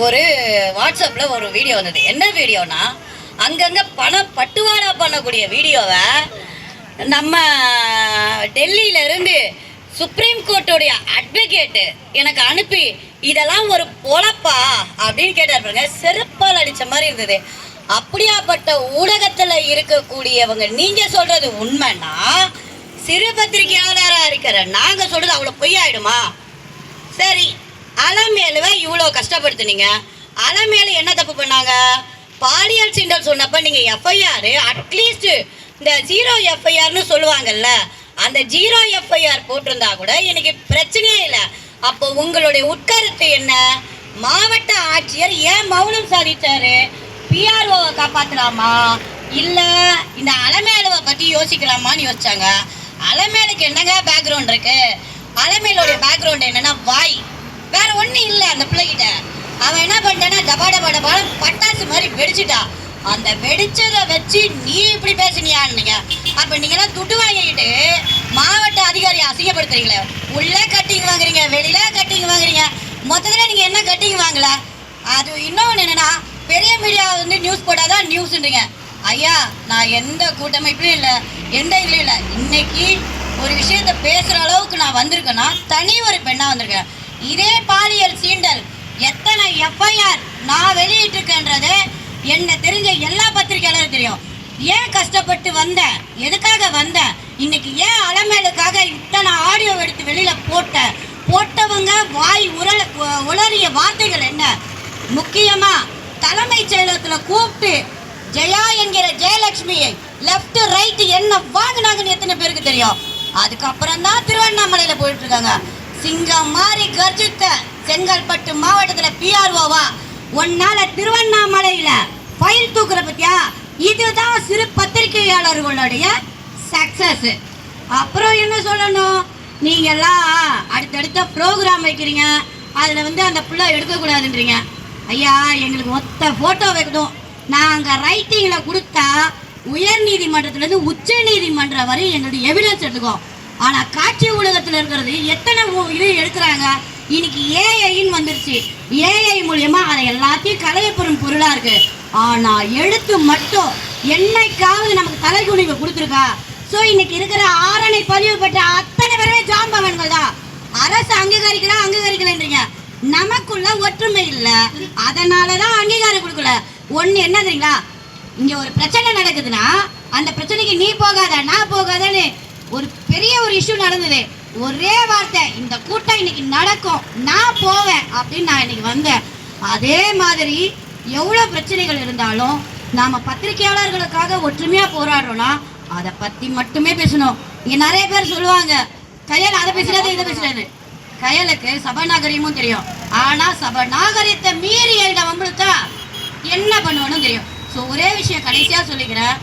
ஒரு வாட்ஸ்அப்பில் ஒரு வீடியோ வந்தது. என்ன வீடியோனா, அங்கங்கே பணம் பட்டுவாடா பண்ணக்கூடிய வீடியோவை நம்ம டெல்லியிலேருந்து சுப்ரீம் கோர்ட்டுடைய அட்வொகேட்டு எனக்கு அனுப்பி இதெல்லாம் ஒரு பொழப்பா அப்படின்னு கேட்டார் பாருங்க. செருப்பால் அடித்த மாதிரி இருந்தது. அப்படியாப்பட்ட ஊடகத்தில் இருக்கக்கூடியவங்க நீங்கள் சொல்கிறது உண்மைன்னா சிறு பத்திரிகையாளராக இருக்கிற நாங்கள் சொல்கிறது அவ்வளோ பொய்யாயிடுமா? சரி, அலமேலுவை இவ்வளோ கஷ்டப்படுத்துனீங்க. அலமேலு என்ன தப்பு பண்ணாங்க? பாலியல் சீண்டல் சொன்னப்போ நீங்கள் எஃப்ஐஆர் அட்லீஸ்ட் இந்த 0 எஃப்ஐஆர்னு சொல்லுவாங்கல்ல, அந்த 0 எஃப்ஐஆர் போட்டிருந்தா கூட எனக்கு பிரச்சனையே இல்லை. அப்போ உங்களுடைய உட்கருத்து என்ன? மாவட்ட ஆட்சியர் ஏன் மௌனம் சாதித்தாரு? பிஆர்ஓவை காப்பாற்றலாமா இல்லை இந்த அலமேலுவை பற்றி யோசிக்கலாமான்னு யோசிச்சாங்க. அலமேலுக்கு என்னங்க பேக்ரவுண்ட் இருக்கு? அலமேலுடைய பேக்ரவுண்ட் என்னன்னா வாய், வேற ஒன்றும் இல்லை. அந்த பிள்ளைகிட்ட அவன் என்ன பண்ணிட்டான்னா டபாட பட்டாசு மாதிரி வெடிச்சுட்டா. அந்த வெடிச்சதை வச்சு நீ இப்படி பேசுனியான்னு அப்போ நீங்களாம் துட்டு வாங்கிக்கிட்டு மாவட்ட அதிகாரியை அசிங்கப்படுத்துறீங்களே. உள்ளே கட்டிங் வாங்குறீங்க, வெளியில கட்டிங் வாங்குறீங்க, மொத்தத்தில் நீங்கள் என்ன கட்டிங் வாங்கல? அது இன்னொன்று என்னன்னா, பெரிய மீடியா வந்து நியூஸ் போட்டாதான் நியூஸ்ன்றீங்க. ஐயா, நான் எந்த கூட்டமைப்புலையும் இல்லை, எந்த இதுலையும் இல்லை. இன்னைக்கு ஒரு விஷயத்த பேசுகிற அளவுக்கு நான் வந்திருக்கேன்னா தனி ஒரு பெண்ணாக வந்திருக்கேன். இதே பாலியல் சீண்டல் எத்தனை எஃப்ஐஆர் நான் வெளியிட்டிருக்கேன்றது என்ன தெரிஞ்ச எல்லா பத்திரிகையாளரும் தெரியும். ஏன் கஷ்டப்பட்டு வந்தேன், எதுக்காக வந்தேன், இன்னைக்கு ஏன் அலமேலுக்காக இத்தனை ஆடியோ எடுத்து வெளியில் போட்டவங்க வாய் உளறிய வார்த்தைகள் என்ன? முக்கியமாக தலைமைச் செயலகத்தில் கூப்பிட்டு ஜெயா என்கிற ஜெயலட்சுமியை லெஃப்ட் ரைட் என்ன வாங்கினாங்கன்னு எத்தனை பேருக்கு தெரியும்? அதுக்கப்புறம் தான் திருவண்ணாமலையில் போயிட்டு இருக்காங்க. சிங்கம் மாதிரி கர்ஜித்த செங்கல்பட்டு மாவட்டத்தில் பிஆர்ஓவா ஒன்னால திருவண்ணாமலையில் ஃபைல் தூக்குற பத்தியா? இதுதான் சிறு பத்திரிகையாளர்களுடைய சக்சஸ். அப்புறம் என்ன சொல்லணும், நீங்கெல்லாம் அடுத்தடுத்த ப்ரோக்ராம் வைக்கிறீங்க, அதில் வந்து அந்த பிள்ளை எடுக்கக்கூடாதுன்றீங்க. ஐயா, எங்களுக்கு மொத்த ஃபோட்டோ வைக்கணும். நாங்கள் ரைட்டிங்கில் கொடுத்தா உயர் நீதிமன்றத்துலேருந்து உச்ச நீதிமன்றம் வரை எங்களுடைய எவிடன்ஸ் எடுத்துக்கோம். ஆனால் காட்சி ஊடகத்தில் இருக்கிறது எத்தனை இது எடுக்கிறாங்க. இன்னைக்கு ஏஐன்னு வந்துருச்சு. ஏஐ மூலியமா அதை எல்லாத்தையும் கலையப்பெறும் பொருளாக இருக்கு. ஆனால் எழுத்து மட்டும் என்னைக்காவது நமக்கு தலைகுனிவு கொடுத்துருக்கா? ஸோ இன்னைக்கு இருக்கிற ஆரணை பதிவு பெற்ற அத்தனை பேருமே ஜாம்பவன்கள் தான். அரசு அங்கீகரிக்கலன்றீங்க. நமக்குள்ள ஒற்றுமை இல்லை, அதனால தான் அங்கீகாரம் கொடுக்கல. ஒன்று என்ன தெரியுங்களா, இங்கே ஒரு பிரச்சனை நடக்குதுன்னா அந்த பிரச்சனைக்கு நீ போகாத நான் போகாதன்னு ஒரு பெரிய ஒரு இஷ்யூ நடந்தது. ஒரே வார்த்தை, இந்த கூட்டம் இன்னைக்கு நடக்கும், நான் போவேன் அப்படின்னு நான் இன்னைக்கு வந்தேன். அதே மாதிரி எவ்வளோ பிரச்சனைகள் இருந்தாலும் நாம் பத்திரிகையாளர்களுக்காக ஒற்றுமையாக போராடுறோம்னா அதை பற்றி மட்டுமே பேசணும். இங்கே நிறைய பேர் சொல்லுவாங்க, கையல் அதை பேசுறது இதை பேசுறது. கையலுக்கு சபநாகரியமும் தெரியும், ஆனால் சபநாகரியத்தை மீறி வம்பளுத்தா என்ன பண்ணுவோன்னு தெரியும். ஸோ ஒரே விஷயம் கடைசியாக சொல்லிக்கிறேன்,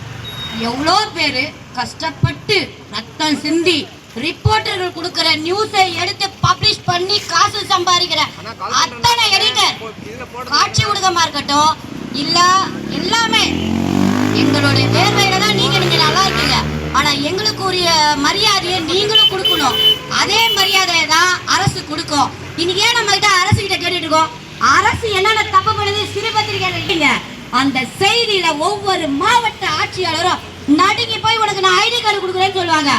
எவ்வளோ பேர் கஷ்டப்பட்டு ரத்தம் சிந்தி ரிப்போர்ட்டர்கள் கொடுக்கிற நியூஸை எடுத்து பப்ளிஷ் பண்ணி காசு சம்பாதிக்கிற அத்தனை எடிட்டர், காட்சி ஊடகமாக இருக்கட்டும், இல்லை எல்லாமே எங்களுடைய வேர்வையில தான் நீங்கள் நல்லா இருக்கீங்க. ஆனால் எங்களுக்கு உரிய மரியாதையை நீங்களும் கொடுக்கணும். அதே மரியாதையை தான் அரசு கொடுக்கும். இன்னைக்கு ஏன் நம்ம கிட்ட அரசு கிட்ட கேட்டுட்டு இருக்கோம்? அரசு என்னென்ன தப்பு பண்ணுது சிறு பத்திரிகை அந்த செய்தியில ஒவ்வொரு மாவட்ட ஆட்சியாளரும் நடுங்கி போய் உனக்கு நான் ஐடி கார்டு கொடுக்குறேன்னு சொல்லுவாங்க.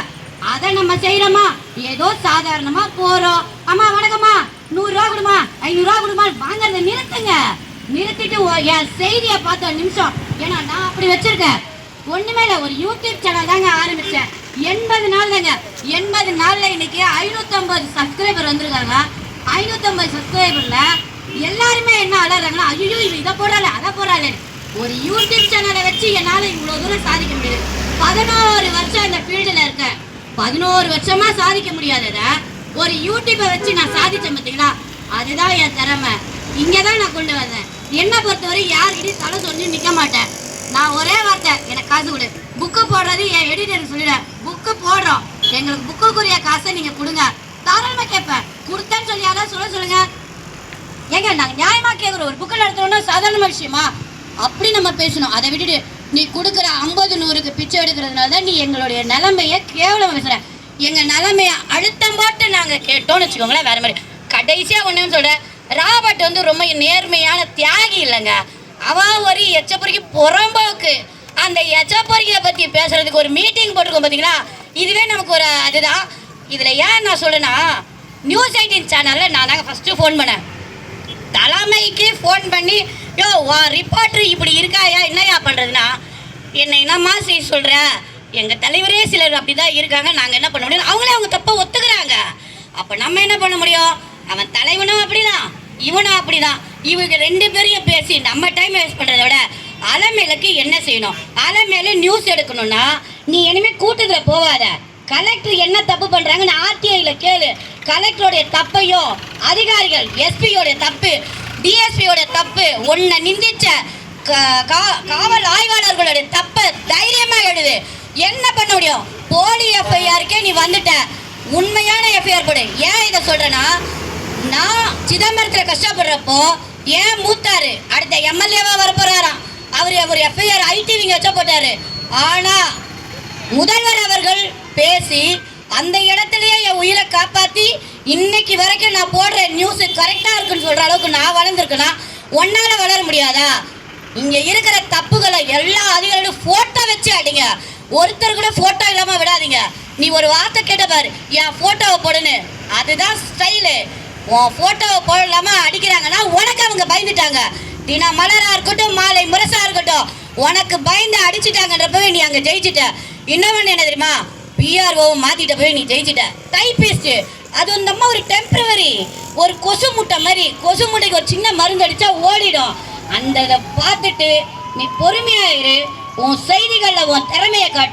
அதை நம்ம செய்யறோமா? ஏதோ சாதாரணமா போறோம், அம்மா வணக்கம்மா 100 ரூபா கொடுமா 500 ரூபா கொடுமா வாங்கறத நிறுத்திட்டு என் செய்தியை பார்த்த நிமிஷம். ஏன்னா நான் அப்படி வச்சிருக்கேன். ஒண்ணுமே இல்லை, ஒரு யூடியூப் சேனல் தாங்க ஆரம்பிச்சேன். 80 நாள் தாங்க. 80 நாள்ல இன்னைக்கு 550 சப்ஸ்கிரைபர் வந்திருக்காங்க. 550 சப்ஸ்கிரைபர்ல எல்லாருமே என்ன அழறாங்கன்னா, ஐயோ இது இதை போடல அதை போடல. ஒரு யூடியூப் சேனலை வச்சு என்னால் இவ்வளோ தூரம் சாதிக்க முடியுது. 11 வருஷம் இந்த ஃபீல்டில் இருக்கேன். 11 வருஷமா சாதிக்க முடியாதத ஒரு யூடியூப்பை வச்சு நான் சாதிச்சேன் பார்த்தீங்களா? அதுதான் என் திறமை. இங்கே தான் நான் கொண்டு வந்தேன். என்னை பொறுத்தவரை யார்கிட்டையும் தலை சொல்லி நிற்க மாட்டேன். நான் ஒரே வார்த்தை, எனக்கு காசு கொடு. புக்கு போடுறது என் எடிட்டருக்கு சொல்லிடுறேன், புக்கு போடுறோம், எங்களுக்கு புக்குக்குரிய காசை நீங்கள் கொடுங்க. தாராளமாக கேட்பேன். கொடுத்தேன்னு சொல்லி யாராவது சொல்லுங்க. ஏங்க நாங்கள் நியாயமாக கேட்குறோம். ஒரு புக்கில் எடுத்துட்டோம்னா சாதாரண விஷயமா? அப்படி நம்ம பேசணும். அதை விட்டுட்டு நீ கொடுக்குற 50 100க்கு பிச்சை எடுக்கிறதுனால தான் நீ எங்களுடைய நிலைமையை கேவலம் பேசுகிற. எங்கள் நிலைமையை அழுத்தம் போட்டு நாங்கள் கேட்டோம்னு வச்சுக்கோங்களேன். வேறு மாதிரி கடைசியாக ஒன்றுன்னு சொல்கிறேன், ராபர்ட் வந்து ரொம்ப நேர்மையான தியாகி இல்லைங்க. அவன் ஒரு எச்சப்பொறிக்கு புறம்போக்கு. அந்த எச்சப்பொறியை பற்றி பேசுறதுக்கு ஒரு மீட்டிங் போட்டிருக்கோம் பார்த்தீங்களா, இதுவே நமக்கு ஒரு அதுதான். இதில் ஏன் நான் சொல்றேன்னா, நியூஸ் 18 சேனலில் நான் தாங்க ஃபஸ்ட்டு ஃபோன் பண்ணேன். தலைமைக்கு ஃபோன் பண்ணி, யோ ரிப்போர்ட்ரு இப்படி இருக்காயா, என்னையா பண்ணுறதுன்னா, என்னம்மா செய்ய சொல்கிற, எங்கள் தலைவரே சிலர் அப்படி தான் இருக்காங்க, நாங்கள் என்ன பண்ண முடியும், அவங்களே அவங்க தப்பை ஒத்துக்கிறாங்க. அப்போ நம்ம என்ன பண்ண முடியும்? அவன் தலைவனும் அப்படிதான், இவனும் அப்படிதான். இவங்க 2 பேரையும் பேசி நம்ம டைம் வேஸ்ட் பண்ணுறத விட அலமேலுக்கு என்ன செய்யணும்? அலமேலு நியூஸ் எடுக்கணும்னா நீ இனிமேல் கூட்டத்தில் போகாத. கலெக்டர் என்ன தப்பு பண்ணுறாங்கன்னு ஆர்டிஐயில் கேளு. கலெக்டருடைய தப்பையும் அதிகாரிகள் எஸ்பியோடைய தப்பு, டிஎஸ்பியோட தப்பு, உன்னை நிந்திச்ச காவல் ஆய்வாளர்களுடைய தப்பை தைரியமாக எழுது. என்ன பண்ண முடியும்? போலி எஃப்ஐஆருக்கே நீ வந்துட்ட, உண்மையான எஃப்ஐஆர் போடு. ஏன் இதை சொல்கிறேன்னா, நான் சிதம்பரத்தில் கஷ்டப்படுறப்போ ஏன் மூத்தாரு அடுத்த எம்எல்ஏவாக வரப்போறாராம். அவர் எஃப்ஐஆர் ஐடிவிங்க வச்சா போட்டாரு. ஆனால் முதல்வர் அவர்கள் பேசி அந்த இடத்துலயே என் உயிரை காப்பாற்றி இன்னைக்கு வரைக்கும் நான் போடுற நியூஸ் கரெக்டாக இருக்குன்னு சொல்கிற அளவுக்கு நான் வளர்ந்துருக்கேன்னா ஒன்னால் வளர முடியாதா? இங்கே இருக்கிற தப்புகளை எல்லா அதிகாரிகளும் ஃபோட்டோ வச்சு அடிங்க. ஒருத்தர் கூட ஃபோட்டோ இல்லாமல் விடாதீங்க. நீ ஒரு வார்த்தை கேட்ட பாரு, என் ஃபோட்டோவை போடுன்னு. அதுதான் ஸ்டைலு. உன் ஃபோட்டோவை போடலாமல் அடிக்கிறாங்கன்னா உனக்கு அவங்க பயந்துட்டாங்க. தினமலராக இருக்கட்டும், மாலை முரசாக இருக்கட்டும், உனக்கு பயந்து அடிச்சுட்டாங்கன்றப்பவே நீ அங்கே ஜெயிச்சுட்ட. இன்னொன்று என்ன தெரியுமா? பிஆர்ஓவை மாற்றிட்ட போய் நீ ஜெயிச்சுட்ட. டைப்பிஸ்ட்டு அது வந்து நம்ம ஒரு டெம்பரவரி, ஒரு கொசு முட்டை மாதிரி. கொசு முட்டைக்கு ஒரு சின்ன மருந்து அடித்தா ஓடிடும். அந்த இதை பார்த்துட்டு நீ பொறுமையாக இரு. உன் செய்திகளில் உன் திறமையை காட்டு.